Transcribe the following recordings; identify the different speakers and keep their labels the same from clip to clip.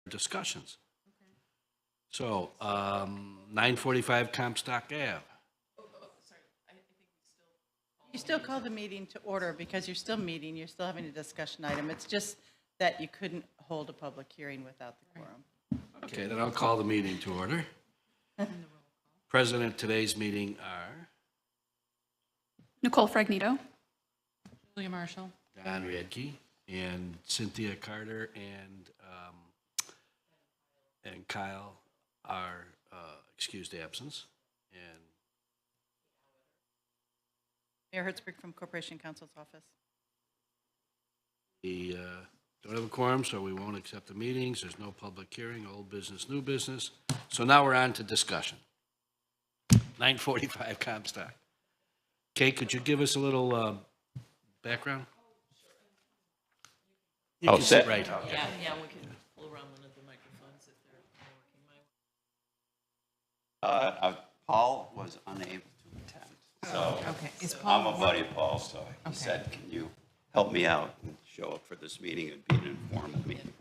Speaker 1: discussions. So, 945 Comstock Ave.
Speaker 2: You still call the meeting to order because you're still meeting, you're still having a discussion item. It's just that you couldn't hold a public hearing without the quorum.
Speaker 1: Okay, then I'll call the meeting to order. Present at today's meeting are
Speaker 3: Nicole Fragnito.
Speaker 4: Julia Marshall.
Speaker 1: Don Radke and Cynthia Carter and Kyle are excused absence. And
Speaker 2: Mayor Hertzberg from Corporation Counsel's Office.
Speaker 1: we don't have a quorum, so we won't accept the meetings. There's no public hearing, old business, new business. So now we're on to discussion. 945 Comstock. Kate, could you give us a little background? You can sit right here.
Speaker 4: Yeah, we can pull around one of the microphones if they're working.
Speaker 5: Paul was unable to attend, so
Speaker 4: Okay, is
Speaker 5: I'm
Speaker 4: Paul?
Speaker 5: a buddy of Paul, so he said, can you help me out and show up for this meeting? It'd be an informal meeting.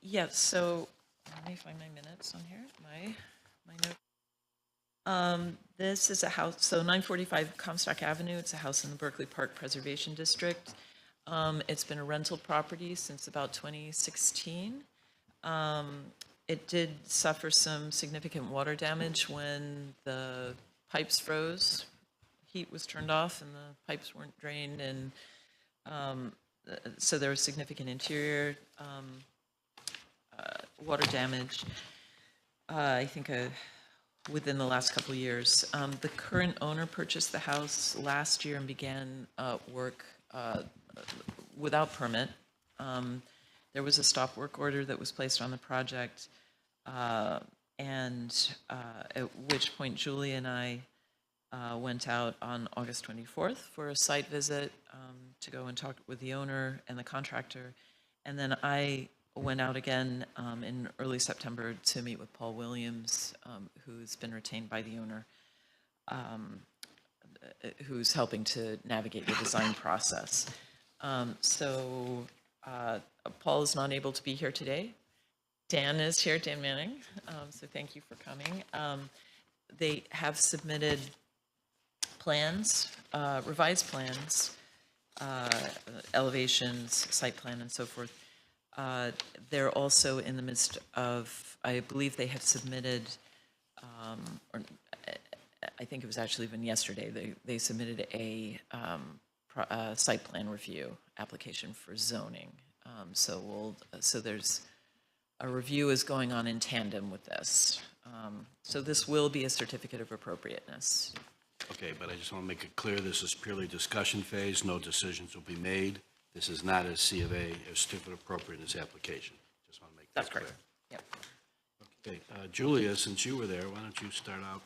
Speaker 4: Yes, so let me find my minutes on here, my note. This is a house, so 945 Comstock Avenue, it's a house in the Berkeley Park Preservation District. It's been a rental property since about 2016. It did suffer some significant water damage when the pipes froze. Heat was turned off and the pipes weren't drained, and so there was significant interior water damage, I think within the last couple of years. The current owner purchased the house last year and began work without permit. There was a stop work order that was placed on the project, and at which point Julie and I went out on August 24th for a site visit to go and talk with the owner and the contractor. And then I went out again in early September to meet with Paul Williams, who's been retained by the owner, who's helping to navigate the design process. So Paul is not able to be here today. Dan is here, Dan Manning, so thank you for coming. They have submitted plans, revised plans, elevations, site plan, and so forth. They're also in the midst of, I believe they have submitted, or I think it was actually even yesterday, they submitted a site plan review application for zoning. So there's a review is going on in tandem with this. So this will be a certificate of appropriateness.
Speaker 1: Okay, but I just want to make it clear, this is purely discussion phase, no decisions will be made. This is not a C of A, a certificate of appropriateness application. Just want to make that clear.
Speaker 4: Yep.
Speaker 1: Okay, Julia, since you were there, why don't you start out,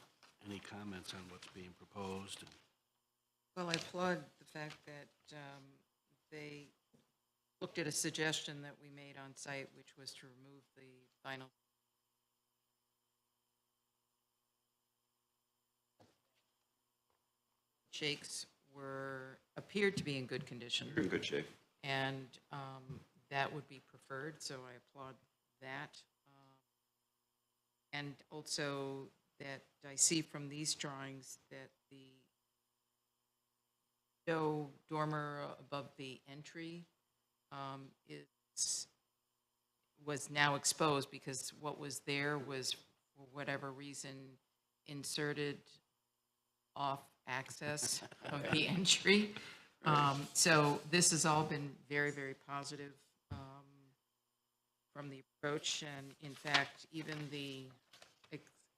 Speaker 1: any comments on what's being proposed?
Speaker 6: Well, I applaud the fact that they looked at a suggestion that we made on site, which was to remove the vinyl. Shakes appeared to be in good condition.
Speaker 5: You're in good shape.
Speaker 6: And that would be preferred, so I applaud that. And also that I see from these drawings that the dormer above the entry was now exposed because what was there was, for whatever reason, inserted off access of the entry. So this has all been very, very positive from the approach, and in fact, even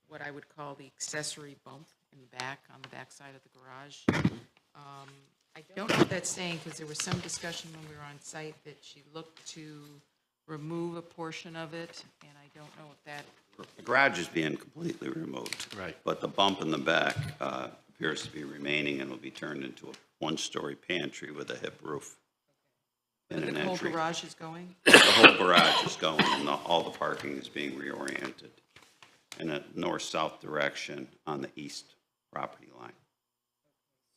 Speaker 6: what I would call the accessory bump in the back, on the back side of the garage. I don't know what that's saying, because there was some discussion when we were on site that she looked to remove a portion of it, and I don't know if that.
Speaker 5: The garage is being completely removed.
Speaker 1: Right.
Speaker 5: But the bump in the back appears to be remaining and will be turned into a one-story pantry with a hip roof and an
Speaker 6: The whole
Speaker 5: entry.
Speaker 6: garage is going?
Speaker 5: The whole garage is going, and all the parking is being reoriented in a north-south direction on the east property line.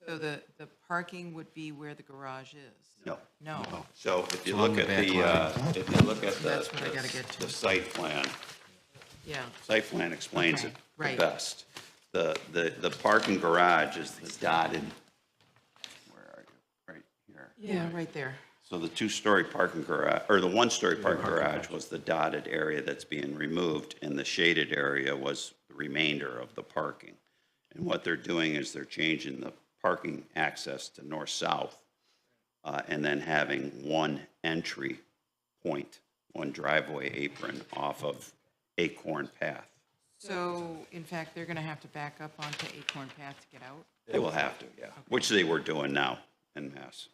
Speaker 6: So So the parking would be where the garage is?
Speaker 5: No.
Speaker 6: No.
Speaker 5: So if you
Speaker 1: along
Speaker 5: look
Speaker 1: the
Speaker 5: at the,
Speaker 1: back
Speaker 5: if you look at
Speaker 6: That's what I gotta get to.
Speaker 5: the site plan,
Speaker 6: Yeah.
Speaker 5: site plan explains
Speaker 6: Okay,
Speaker 5: it the
Speaker 6: right.
Speaker 5: best. The parking garage is the dotted, where are you? Right here.
Speaker 6: Yeah, right there.
Speaker 5: So the two-story parking garage, or the one-story parking garage was the dotted area that's being removed, and the shaded area was the remainder of the parking. And what they're doing is they're changing the parking access to north-south, and then having one entry point, one driveway apron off of Acorn Path.
Speaker 6: So, in fact, they're gonna have to back up onto Acorn Path to get out?
Speaker 5: They will have to, yeah, which they were doing now en masse.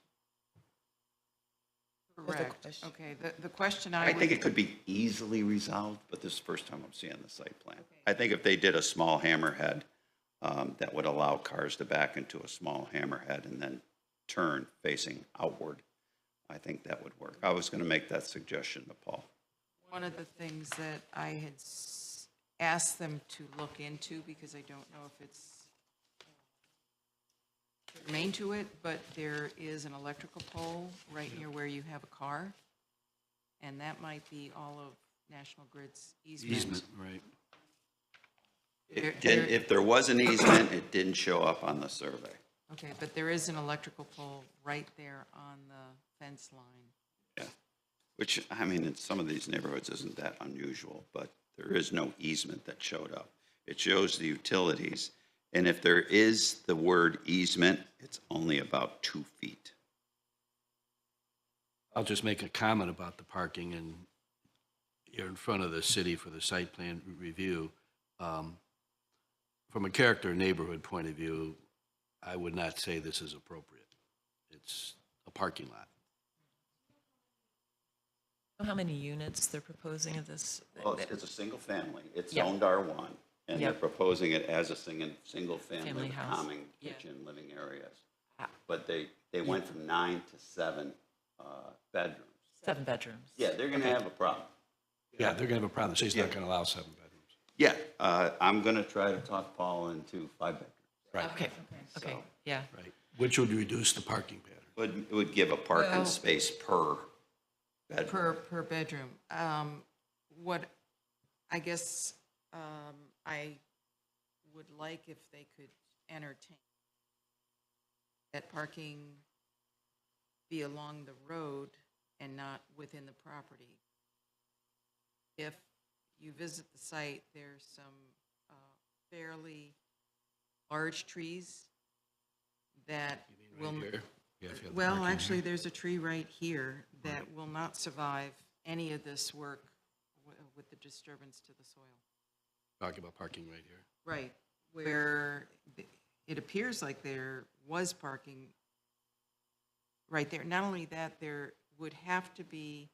Speaker 6: Correct. Okay, the question
Speaker 5: I
Speaker 6: I
Speaker 5: think it
Speaker 6: would,
Speaker 5: could be easily resolved, but this is the first time I'm seeing the site plan. I think if they did a small hammerhead, that would allow cars to back into a small hammerhead and then turn facing outward, I think that would work. I was going to make that suggestion to Paul.
Speaker 6: one of the things that I had asked them to look into, because I don't know if it's germane to it, but there is an electrical pole right near where you have a car, and that might be all of National Grid's
Speaker 1: Easement,
Speaker 6: easement.
Speaker 1: right.
Speaker 5: If there was an easement, it didn't show up on the survey.
Speaker 6: Okay, but there is an electrical pole right there on the fence line.
Speaker 5: Yeah. Which, I mean, in some of these neighborhoods isn't that unusual, but there is no easement that showed up. It shows the utilities, and if there is the word easement, it's only about 2 feet.
Speaker 1: I'll just make a comment about the parking, and you're in front of the city for the site plan review. From a character neighborhood point of view, I would not say this is appropriate. It's a parking lot.
Speaker 4: Know how many units they're proposing of this?
Speaker 5: Well, it's a single family. It's
Speaker 4: Yeah.
Speaker 5: zoned R1, and they're
Speaker 4: Yep.
Speaker 5: proposing it as a single family
Speaker 4: Family
Speaker 5: with
Speaker 4: house.
Speaker 5: common
Speaker 4: Yeah.
Speaker 5: kitchen, living areas.
Speaker 4: Ah.
Speaker 5: But they went from 9 to 7 bedrooms.
Speaker 4: 7 bedrooms.
Speaker 5: Yeah, they're going to have a problem.
Speaker 1: Yeah, they're going to have a problem. The city's not going to allow 7 bedrooms.
Speaker 5: Yeah, I'm going to try to talk Paul into 5 bedrooms.
Speaker 1: Right,
Speaker 4: Okay, okay, yeah.
Speaker 1: right. Which would reduce the parking pattern.
Speaker 5: It would give a parking
Speaker 6: Well-
Speaker 5: space per bedroom.
Speaker 6: Per bedroom. What, I guess, I would like if they could entertain that parking be along the road and not within the property. If you visit the site, there's some fairly large trees that will.
Speaker 1: Right here? Yeah, if you have the
Speaker 6: Well,
Speaker 1: parking
Speaker 6: actually,
Speaker 1: here.
Speaker 6: there's a tree right here that will not survive any of this work with the disturbance to the soil.
Speaker 1: Talking about parking right here.
Speaker 6: Right, where it appears like there was parking right there. Not only that, there would have to be,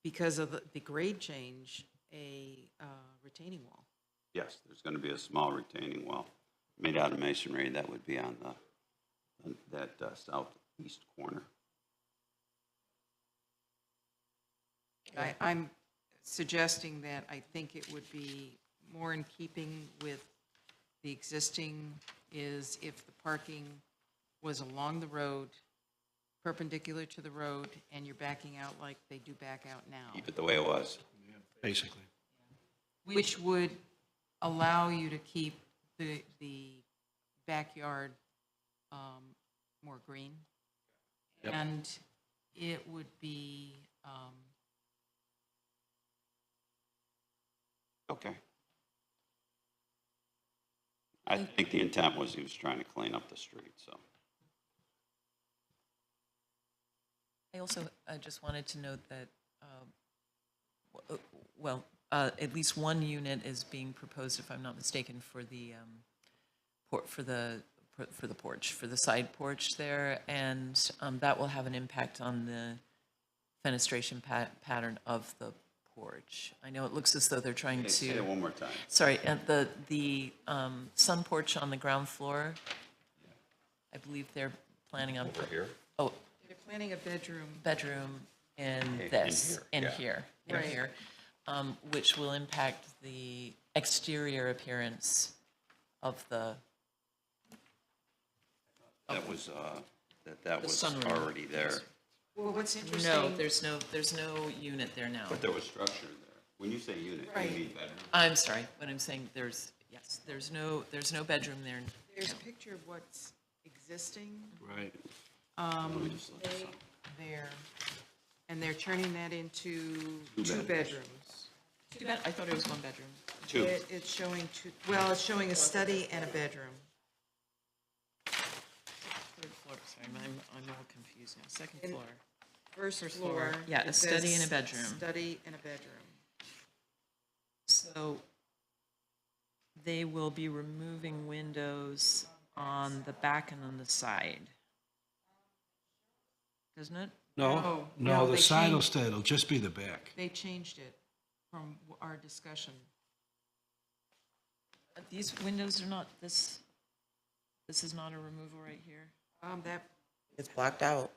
Speaker 6: because of the grade change, a retaining wall.
Speaker 5: Yes, there's going to be a small retaining wall made out of masonry that would be on that southeast corner.
Speaker 6: I'm suggesting that I think it would be more in keeping with the existing is if the parking was along the road, perpendicular to the road, and you're backing out like they do back out now,
Speaker 5: Keep it the way it was.
Speaker 1: Basically.
Speaker 6: which would allow you to keep the backyard more green.
Speaker 1: Yep.
Speaker 6: And it would be,
Speaker 5: Okay. I think the intent was he was trying to clean up the street, so.
Speaker 4: I also just wanted to note that, at least one unit is being proposed, if I'm not mistaken, for the porch, for the side porch there, and that will have an impact on the fenestration pattern of the porch. I know it looks as though they're trying
Speaker 5: Okay, say it
Speaker 4: to,
Speaker 5: one more time.
Speaker 4: sorry, and the sun porch on the ground floor, I believe they're planning on.
Speaker 5: Over here?
Speaker 4: Oh,
Speaker 6: they're planning a bedroom.
Speaker 4: bedroom in
Speaker 5: In
Speaker 4: this,
Speaker 5: here,
Speaker 4: in
Speaker 5: yeah.
Speaker 4: here, in
Speaker 6: Right.
Speaker 4: here, which will impact the exterior appearance of the
Speaker 5: that was, that
Speaker 4: The
Speaker 5: was
Speaker 4: sunroom.
Speaker 5: already there.
Speaker 6: Well, what's
Speaker 4: No,
Speaker 6: interesting,
Speaker 4: there's no unit there now.
Speaker 5: But there was structure there. When you say unit, you
Speaker 6: Right.
Speaker 5: mean bedroom?
Speaker 4: I'm sorry, what I'm saying, yes, there's no bedroom there.
Speaker 6: there's a picture of what's existing
Speaker 1: Right.
Speaker 5: Let me just look this up.
Speaker 6: there, and they're turning that into
Speaker 5: Two
Speaker 6: two
Speaker 5: bedrooms.
Speaker 6: bedrooms.
Speaker 4: I thought it was one bedroom.
Speaker 5: Two.
Speaker 6: It's showing two, well, it's showing a study and a bedroom.
Speaker 4: Third floor, sorry, I'm all confused now. Second
Speaker 6: And-
Speaker 4: floor.
Speaker 6: First
Speaker 4: floor.
Speaker 6: floor.
Speaker 4: Yeah, a
Speaker 6: it
Speaker 4: study and a
Speaker 6: says
Speaker 4: bedroom.
Speaker 6: Study and a bedroom.
Speaker 4: So they will be removing windows on the back and on the side. Doesn't it?
Speaker 1: No,
Speaker 6: No,
Speaker 1: no, the
Speaker 6: they
Speaker 1: side will
Speaker 6: changed-
Speaker 1: stay, it'll just be the back.
Speaker 6: They changed it from our discussion.
Speaker 4: These windows are not, this is not a removal right here?
Speaker 6: That,
Speaker 7: It's blacked out.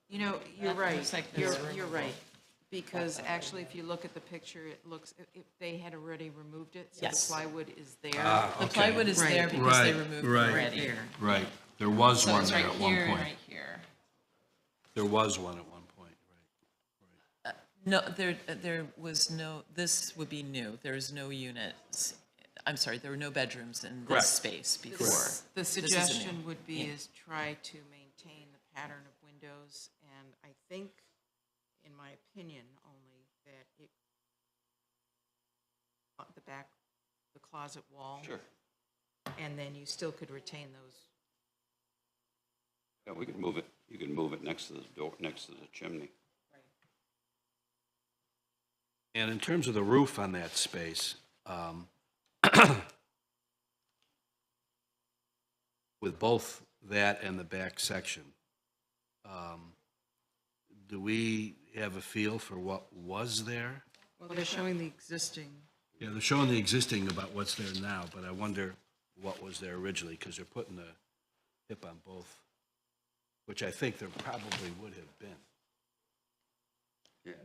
Speaker 6: you know, you're
Speaker 4: That
Speaker 6: right,
Speaker 4: looks like there's a
Speaker 6: you're
Speaker 4: removal.
Speaker 6: right. Because actually, if you look at the picture, it looks, they had already removed it, so the
Speaker 4: Yes.
Speaker 6: plywood is there.
Speaker 4: The plywood is there
Speaker 6: Right.
Speaker 4: because they
Speaker 1: Right,
Speaker 4: removed it
Speaker 1: right.
Speaker 4: already.
Speaker 6: There.
Speaker 1: Right, there was
Speaker 4: So
Speaker 1: one
Speaker 4: it's
Speaker 1: there
Speaker 4: right
Speaker 1: at one
Speaker 4: here and
Speaker 1: point.
Speaker 4: right here.
Speaker 1: There was one at one point, right.
Speaker 4: No, there was no, this would be new. There's no units. I'm sorry, there were no bedrooms in
Speaker 1: Correct.
Speaker 4: this space before.
Speaker 6: The
Speaker 4: isn't new.
Speaker 6: suggestion would be
Speaker 4: Yeah.
Speaker 6: is try to maintain the pattern of windows, and I think, in my opinion only, that it, the back, the closet wall.
Speaker 5: Sure.
Speaker 6: And then you still could retain those.
Speaker 5: Yeah, we could move it. You can move it next to the door, next to the chimney.
Speaker 1: And in terms of the roof on that space, with both that and the back section, do we have a feel for what was there?
Speaker 6: Well, they're showing the existing.
Speaker 1: Yeah, they're showing the existing about what's there now, but I wonder what was there originally, because they're putting the hip on both, which I think there probably would have been.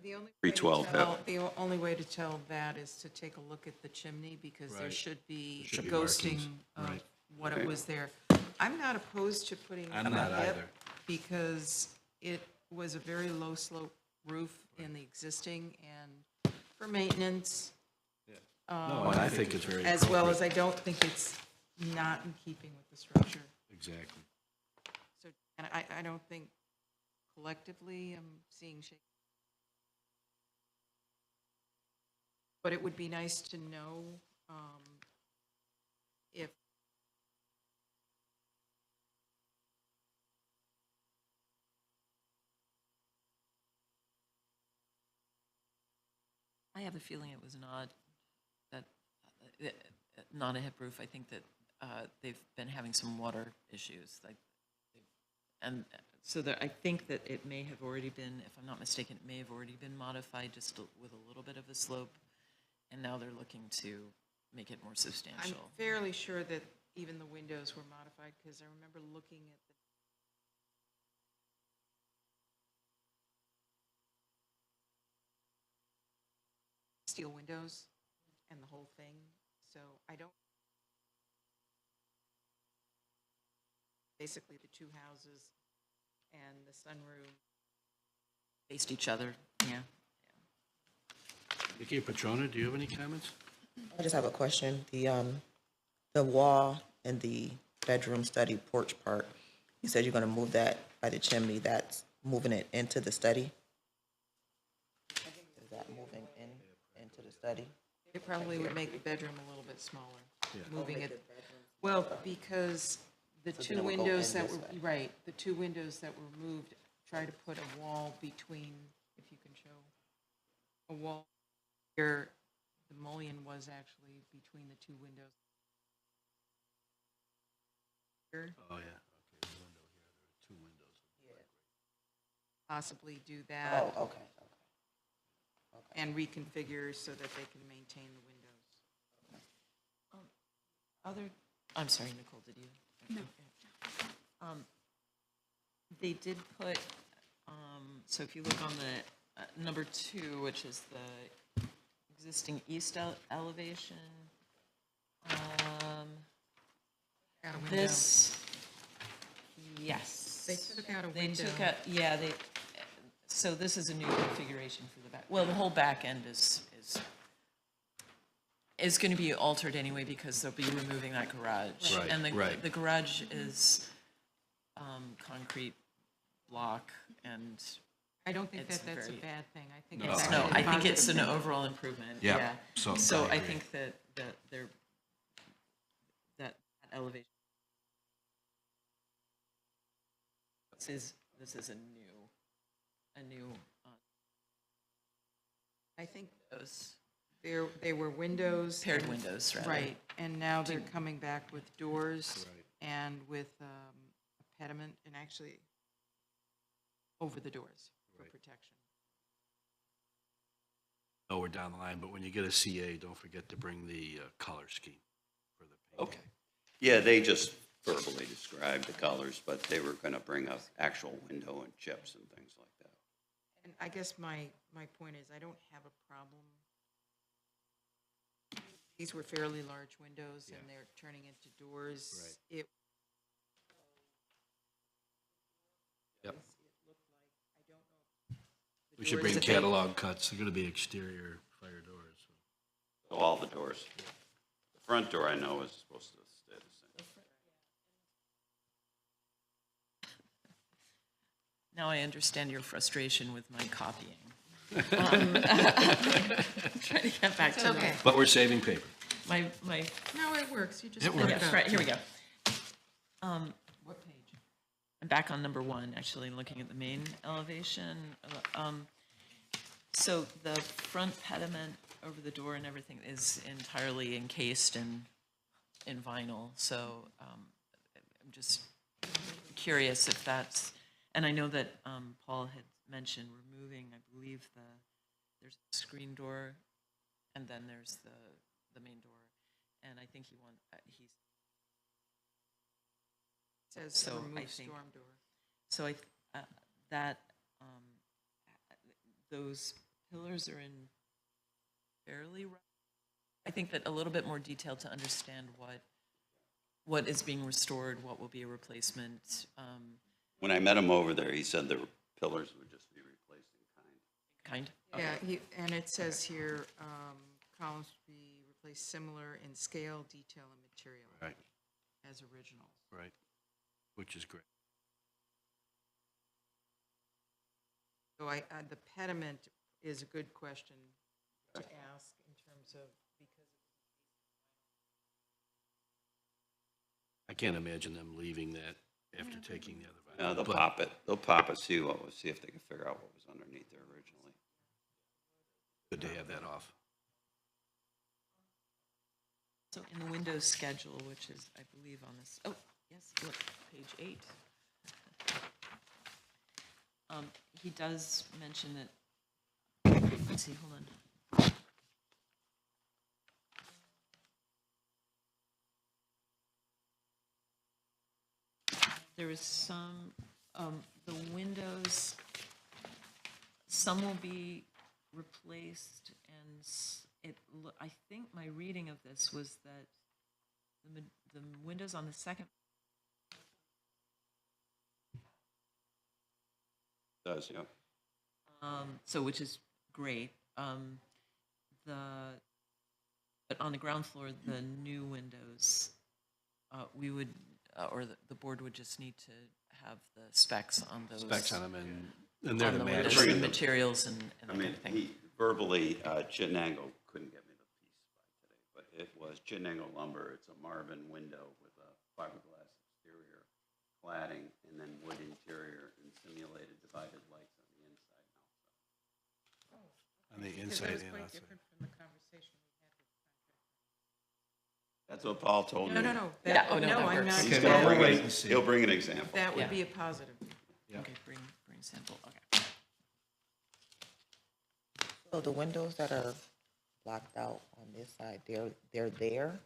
Speaker 6: The only way to
Speaker 5: 312
Speaker 6: tell- The only way to tell that is to take a look at the chimney, because there
Speaker 1: Right.
Speaker 6: should be
Speaker 1: There should be
Speaker 6: ghosting
Speaker 1: markings,
Speaker 6: of
Speaker 1: right.
Speaker 6: what it was there. I'm not opposed to putting.
Speaker 1: I'm
Speaker 6: a
Speaker 1: not
Speaker 6: hip,
Speaker 1: either.
Speaker 6: because it was a very low slope roof in the existing, and for maintenance,
Speaker 1: No, and I think it's very
Speaker 6: as well as
Speaker 1: appropriate.
Speaker 6: I don't think it's not in keeping with the structure.
Speaker 1: Exactly.
Speaker 6: So, and I don't think collectively I'm seeing shape. But it would be nice to know if,
Speaker 4: I have a feeling it was not that, not a hip roof. I think that they've been having some water issues, like, and so that, I think that it may have already been, if I'm not mistaken, it may have already been modified just with a little bit of a slope, and now they're looking to make it more
Speaker 6: I'm
Speaker 4: substantial.
Speaker 6: fairly sure that even the windows were modified, because I remember looking at the steel windows and the whole thing, so I don't, basically the two houses and the sunroom.
Speaker 4: Faced each other, yeah.
Speaker 1: Nikki Petrona, do you have any comments?
Speaker 7: I just have a question. The wall in the bedroom study porch part, you said you're gonna move that by the chimney, that's moving it into the study? Is that moving into the study?
Speaker 6: It probably would make the bedroom a little bit smaller, moving it. Well, because the
Speaker 7: So
Speaker 6: two
Speaker 7: then it would go
Speaker 6: windows
Speaker 7: in
Speaker 6: that
Speaker 7: this
Speaker 6: were,
Speaker 7: way.
Speaker 6: right, the two windows that were moved, try to put a wall between, if you can show, a wall where the mullion was actually between the two windows. Here,
Speaker 1: Oh, yeah, okay, the window here, there are two windows.
Speaker 6: possibly do that
Speaker 7: Oh, okay.
Speaker 6: and reconfigure so that they can maintain the windows.
Speaker 4: I'm sorry, Nicole, did you? No. They did put, so if you look on the number 2, which is the existing east elevation,
Speaker 6: Got a window.
Speaker 4: this, Yes.
Speaker 6: They took out a
Speaker 4: They
Speaker 6: window.
Speaker 4: took out, yeah, so this is a new configuration for the back. Well, the whole back end is going to be altered anyway because they'll be removing that garage.
Speaker 1: Right,
Speaker 4: And
Speaker 1: right.
Speaker 4: the garage is concrete block and
Speaker 6: I don't think
Speaker 4: It's
Speaker 6: that that's a
Speaker 4: very-
Speaker 6: bad thing. I think
Speaker 1: No.
Speaker 6: it's
Speaker 4: no,
Speaker 6: actually
Speaker 4: I
Speaker 6: a
Speaker 4: think it's an
Speaker 6: positive thing.
Speaker 4: overall improvement,
Speaker 1: Yeah,
Speaker 4: yeah.
Speaker 1: so
Speaker 4: So
Speaker 1: I
Speaker 4: I
Speaker 1: agree.
Speaker 4: think that they're, that elevation. This is a new,
Speaker 6: I think
Speaker 4: those
Speaker 6: they were windows.
Speaker 4: paired
Speaker 6: and-
Speaker 4: windows, rather.
Speaker 6: Right, and now they're coming back with doors
Speaker 1: Right.
Speaker 6: and with a pediment, and actually over the doors for
Speaker 1: Right.
Speaker 6: protection.
Speaker 1: know we're down the line, but when you get a CA, don't forget to bring the color scheme for the paint.
Speaker 5: Okay. Yeah, they just verbally described the colors, but they were going to bring up actual window and chips and things like that.
Speaker 6: And I guess my point is, I don't have a problem. These were fairly large windows, and
Speaker 1: Yeah.
Speaker 6: they're turning into doors.
Speaker 1: Right.
Speaker 6: It
Speaker 1: Yep.
Speaker 6: looked like, I don't know. the
Speaker 1: We should
Speaker 6: doors
Speaker 1: bring
Speaker 6: that they-
Speaker 1: catalog cuts. They're going to be exterior fire doors.
Speaker 5: So all the doors. The front door I know is supposed to stay the same.
Speaker 4: Now I understand your frustration with my copying. Trying to get back to
Speaker 6: Okay,
Speaker 1: But we're saving paper.
Speaker 4: my,
Speaker 6: no, it works, you just
Speaker 1: It
Speaker 6: pick it
Speaker 1: works.
Speaker 6: up.
Speaker 4: right, here we go. What page? I'm back on number 1, actually, looking at the main elevation. So the front pediment over the door and everything is entirely encased in vinyl, so I'm just curious if that's, and I know that Paul had mentioned removing, I believe, there's a screen door, and then there's the main door, and I think he's,
Speaker 6: Says
Speaker 4: So I
Speaker 6: remove
Speaker 4: think-
Speaker 6: storm door.
Speaker 4: so that, those pillars are in fairly, I think that a little bit more detail to understand what is being restored, what will be a replacement,
Speaker 5: When I met him over there, he said the pillars would just be replaced in kind.
Speaker 4: kind.
Speaker 6: Yeah, and it says here, columns to be replaced similar in scale, detail, and material
Speaker 1: Right,
Speaker 6: as originals.
Speaker 1: right, which is great.
Speaker 6: So the pediment is a good question to ask in terms of, because
Speaker 1: I can't imagine them leaving that after taking the other.
Speaker 5: No, they'll
Speaker 1: But-
Speaker 5: pop it. They'll pop it, see if they can figure out what was underneath there originally.
Speaker 1: Good to have that off.
Speaker 4: So in the Windows schedule, which is, I believe, on this, oh, yes, look, page 8. He does mention that, let's see, hold on. There is some, the windows, some will be replaced, and I think my reading of this was that the windows on the second,
Speaker 5: Does, yeah.
Speaker 4: so which is great. But on the ground floor, the new windows, we would, or the board would just need to have the specs on those.
Speaker 1: Specs on them and they're
Speaker 4: On
Speaker 1: to
Speaker 4: the
Speaker 1: match.
Speaker 4: windows,
Speaker 5: Bring
Speaker 4: the
Speaker 5: them.
Speaker 4: materials and
Speaker 5: I
Speaker 4: that kind
Speaker 5: mean,
Speaker 4: of thing.
Speaker 5: he verbally, Chittenango couldn't get me the piece by today, but it was Chittenango lumber. It's a Marvin window with a fiberglass exterior cladding and then wood interior and simulated divided lights on the inside and outside.
Speaker 1: On the
Speaker 6: Because
Speaker 1: inside
Speaker 6: that was
Speaker 1: and
Speaker 6: quite
Speaker 1: outside.
Speaker 6: different from the conversation we had with the contractor.
Speaker 5: That's what Paul told me.
Speaker 6: No.
Speaker 4: Yeah, oh, no, that
Speaker 6: I'm
Speaker 4: works.
Speaker 6: not.
Speaker 5: He's
Speaker 1: Okay,
Speaker 5: gonna
Speaker 1: well,
Speaker 5: bring
Speaker 1: we'll
Speaker 5: it-
Speaker 1: wait and see.
Speaker 5: He'll bring an example.
Speaker 6: That would
Speaker 4: Yeah.
Speaker 6: be a positive.
Speaker 1: Yeah.
Speaker 4: Okay, bring sample, okay.
Speaker 7: So the windows that are blocked out on this side, they're there?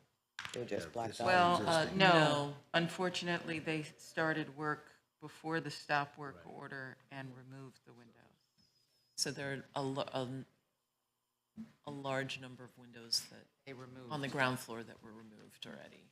Speaker 7: They're just blocked out?
Speaker 6: Well,
Speaker 1: Existing.
Speaker 6: no,
Speaker 4: No.
Speaker 6: unfortunately, they started work before the stop work order and removed the windows.
Speaker 4: So there are a large number of windows that,
Speaker 6: They removed.
Speaker 4: on the ground floor that were removed already.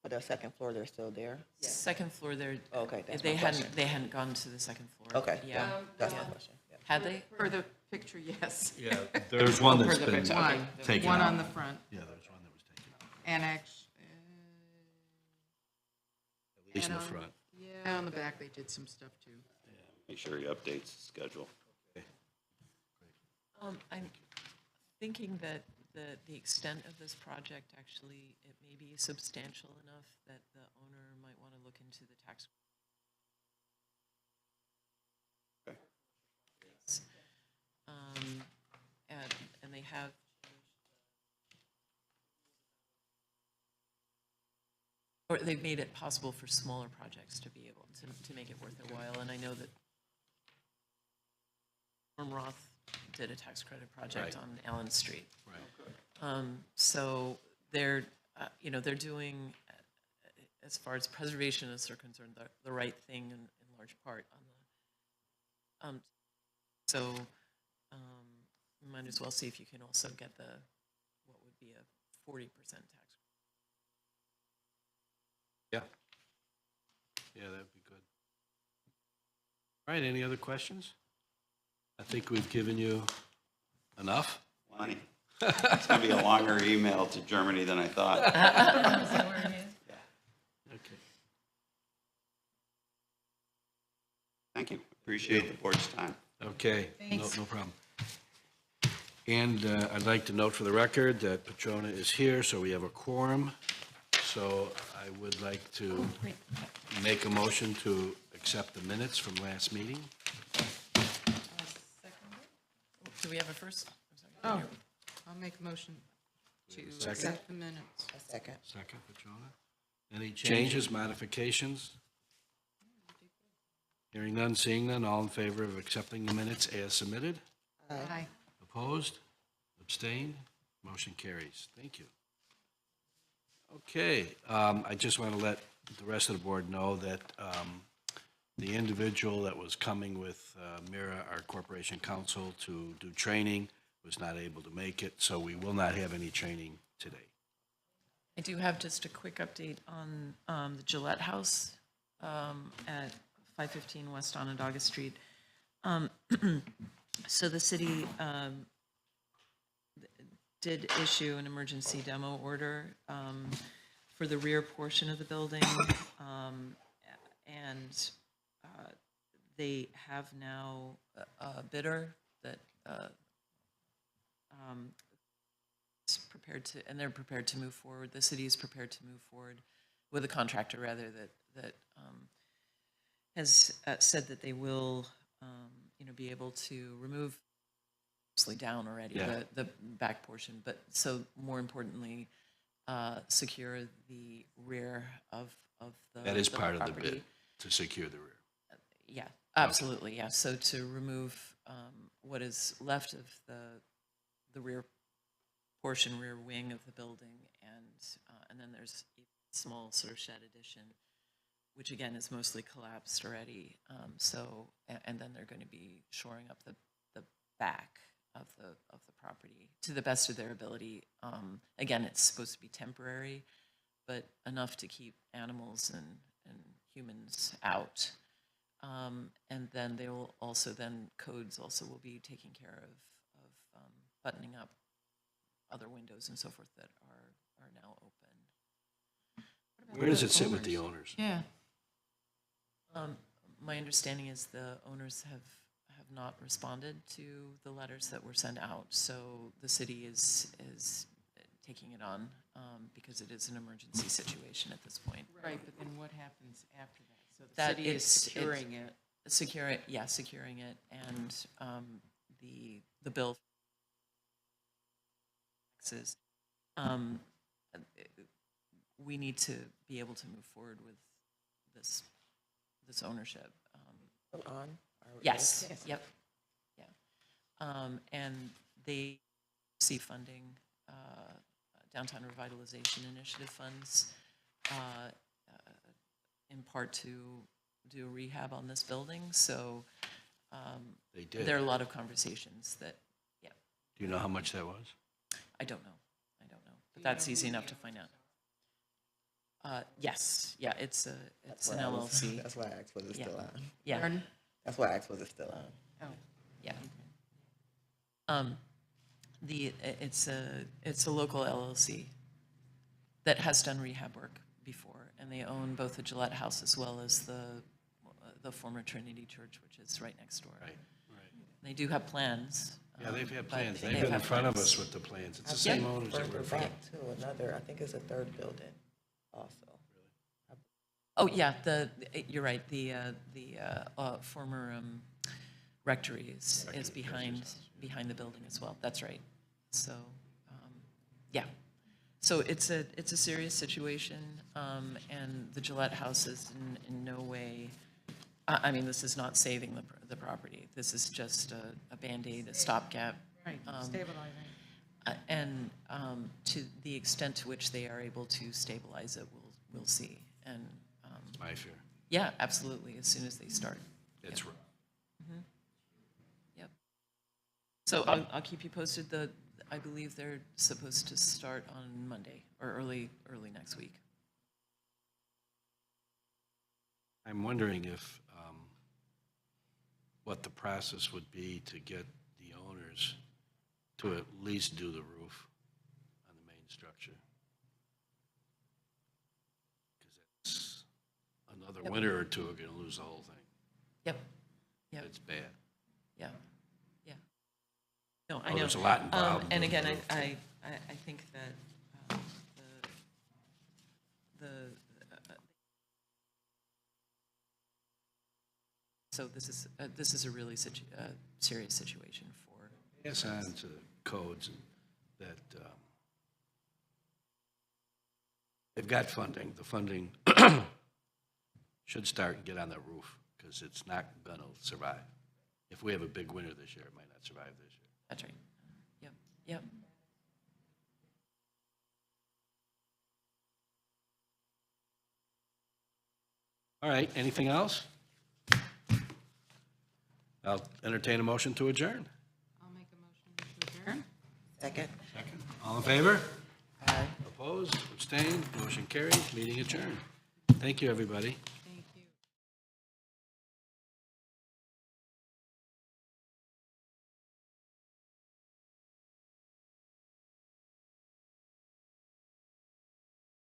Speaker 7: But the second floor, they're still there?
Speaker 4: Second floor,
Speaker 7: Okay, that's my
Speaker 4: they hadn't gone to the second floor.
Speaker 7: Okay,
Speaker 4: Yeah.
Speaker 7: that's my
Speaker 4: Yeah.
Speaker 7: question. Yeah.
Speaker 4: Had they?
Speaker 6: For the picture, yes.
Speaker 1: Yeah, there's one that's
Speaker 4: the
Speaker 1: been
Speaker 4: picture.
Speaker 6: One,
Speaker 1: taken
Speaker 6: one
Speaker 1: out.
Speaker 6: on the front,
Speaker 1: Yeah, there's one that was taken out,
Speaker 6: annex.
Speaker 1: at least in the
Speaker 6: And on-
Speaker 1: front.
Speaker 6: Yeah, on the back, they did some stuff too.
Speaker 5: Make sure he updates the schedule.
Speaker 4: I'm thinking that the extent of this project, actually, it may be substantial enough that the owner might want to look into the tax.
Speaker 5: Okay.
Speaker 4: And they have. Or they've made it possible for smaller projects to be able to make it worth their while, and I know that Roth did a tax credit project
Speaker 1: Right.
Speaker 4: on Allen Street.
Speaker 1: Right.
Speaker 4: So they're, they're doing, as far as preservationists are concerned, the right thing in large part on the, so you might as well see if you can also get what would be a 40% tax.
Speaker 1: Yeah. Yeah, that'd be good. All right, any other questions? I think we've given you enough.
Speaker 5: Lonnie, it's going to be a longer email to Germany than I thought.
Speaker 1: Okay.
Speaker 5: Thank you. Appreciate the board's time.
Speaker 1: Okay, no problem. And I'd like to note for the record that Petrona is here, so we have a quorum. So I would like to make a motion to accept the minutes from last meeting.
Speaker 4: Do we have a first? I'm
Speaker 6: Oh,
Speaker 4: sorry.
Speaker 6: I'll make a motion to
Speaker 1: Second.
Speaker 6: accept the minutes.
Speaker 7: A second.
Speaker 1: Second, Petrona. Any changes, modifications? Hearing none, seeing none, all in favor of accepting the minutes as submitted?
Speaker 6: Aye.
Speaker 1: Opposed? Abstained? Motion carries. Thank you. Okay, I just want to let the rest of the board know that the individual that was coming with Mira, our corporation counsel, to do training was not able to make it, so we will not have any training today.
Speaker 4: I do have just a quick update on the Gillette House at 515 West Onondaga Street. So the city did issue an emergency demo order for the rear portion of the building, and they have now a bidder that is prepared to, and they're prepared to move forward. The city is prepared to move forward with a contractor, rather, that has said that they will, be able to remove, mostly down already,
Speaker 1: Yeah.
Speaker 4: the back portion, but so more importantly, secure the rear of the
Speaker 1: That is part of the
Speaker 4: property.
Speaker 1: bid, to secure the rear.
Speaker 4: Yeah, absolutely, yeah. So to remove what is left of the rear portion, rear wing of the building, and then there's a small sort of shed addition, which again is mostly collapsed already. And then they're going to be shoring up the back of the property to the best of their ability. Again, it's supposed to be temporary, but enough to keep animals and humans out. And then they will also, codes also will be taking care of buttoning up other windows and so forth that are now open.
Speaker 1: Where does it sit with the owners?
Speaker 6: Yeah.
Speaker 4: My understanding is the owners have not responded to the letters that were sent out, so the city is taking it on because it is an emergency situation at this point.
Speaker 6: Right, but then what happens after that? So the
Speaker 4: That
Speaker 6: city is
Speaker 4: it's-
Speaker 6: securing it.
Speaker 4: Securing it, and the bill taxes. We need to be able to move forward with this ownership.
Speaker 7: On?
Speaker 4: Yes, yep, yeah. And they see funding, Downtown Revitalization Initiative funds, in part to do rehab on this building, so
Speaker 1: They did.
Speaker 4: there are a lot of conversations that, yeah,
Speaker 1: Do you know how much that was?
Speaker 4: I don't know, but that's easy enough to find out. Yes, yeah, it's an
Speaker 7: That's why I was-
Speaker 4: LLC.
Speaker 7: That's why I asked, was it still on?
Speaker 4: Yeah,
Speaker 6: Pardon?
Speaker 7: That's why I asked, was it still on?
Speaker 6: Oh,
Speaker 4: yeah. It's a local LLC that has done rehab work before, and they own both the Gillette House as well as the former Trinity Church, which is right next door.
Speaker 1: Right, right.
Speaker 4: They do have plans.
Speaker 1: Yeah, they've had
Speaker 4: but
Speaker 1: plans.
Speaker 4: they
Speaker 1: They've been in
Speaker 4: have
Speaker 1: front of
Speaker 4: plans.
Speaker 1: us with the plans. It's the same owners that
Speaker 7: Further
Speaker 1: were in front.
Speaker 7: back to another, I think it's a third building also.
Speaker 4: Oh, yeah, you're right, the former rectory is behind the building as well, that's right. So, yeah. So it's a serious situation, and the Gillette House is in no way, I mean, this is not saving the property. This is just a Band-Aid, a stopgap.
Speaker 6: right, stabilizing.
Speaker 4: And to the extent to which they are able to stabilize it, we'll see. And
Speaker 1: My fear.
Speaker 4: yeah, absolutely, as soon as they start.
Speaker 1: It's rough.
Speaker 4: Yep. So I'll keep you posted. I believe they're supposed to start on Monday or early next week.
Speaker 1: I'm wondering if, what the process would be to get the owners to at least do the roof on the main structure. Because it's another winter or two, we're going to lose the whole thing.
Speaker 4: Yep. Yep.
Speaker 1: It's bad.
Speaker 4: Yeah. Yeah. No, I
Speaker 1: Oh,
Speaker 4: know.
Speaker 1: there's a lot involved
Speaker 4: And
Speaker 1: in the
Speaker 4: again,
Speaker 1: roof,
Speaker 4: I think that so this is a really serious situation for.
Speaker 1: Pass on to codes and that they've got funding. The funding should start and get on the roof because it's not going to survive. If we have a big winter this year, it might not survive this year.
Speaker 4: That's right. Yep. Yep.
Speaker 1: All right, anything else? I'll entertain a motion to adjourn.
Speaker 6: I'll make a motion to adjourn.
Speaker 7: Second?
Speaker 1: Second. All in favor?
Speaker 7: Aye.
Speaker 1: Opposed? Abstained? Motion carried. Meeting adjourned. Thank you, everybody.